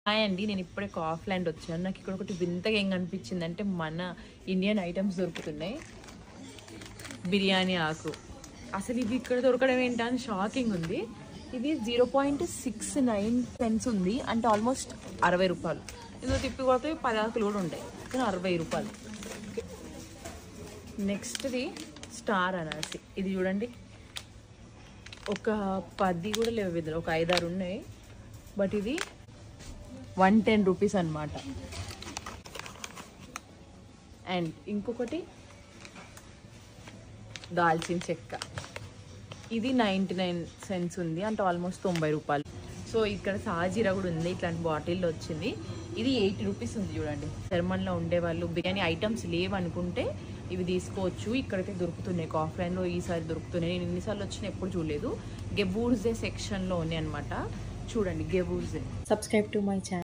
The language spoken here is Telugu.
హాయ్ అండి, నేను ఇప్పుడే కాఫ్లాండ్ వచ్చాను. నాకు ఇక్కడ ఒకటి వింతగా ఏం కనిపించింది అంటే మన ఇండియన్ ఐటమ్స్ దొరుకుతున్నాయి. బిర్యానీ ఆకు అసలు ఇవి ఇక్కడ దొరకడం ఏంటా అని షాకింగ్ ఉంది. ఇది 0.69 పెన్స్ ఉంది అంటే ఆల్మోస్ట్ 60 రూపాయలు. ఇందులో తిప్పిపోతే 10 ఆకులు కూడా ఉంటాయి కానీ 60 రూపాయలు. నెక్స్ట్ది స్టార్ అనాసి. ఇది చూడండి, ఒక 10 కూడా లేవు, ఇద్దరు ఒక 5-6 ఉన్నాయి. బట్ ఇది 110 రూపీస్ అనమాట. అండ్ ఇంకొకటి దాల్చిన చెక్క, ఇది 99 సెంట్స్ ఉంది అంటే ఆల్మోస్ట్ 90 రూపాయలు. సో ఇక్కడ సాజీరా కూడా ఉంది, ఇట్లాంటి బాటిల్లో వచ్చింది. ఇది 80 రూపీస్ ఉంది. చూడండి, శర్మన్లో ఉండేవాళ్ళు బిర్యానీ ఐటమ్స్ లేవనుకుంటే ఇవి తీసుకోవచ్చు. ఇక్కడైతే దొరుకుతున్నాయి, కాఫ్లాండ్లో ఈసారి దొరుకుతున్నాయి. నేను ఎన్నిసార్లు వచ్చినా ఎప్పుడు చూడలేదు. గెబూర్జే సెక్షన్లో ఉన్నాయి అనమాట. చూడండి, గెబూర్జే. Subscribe to my channel.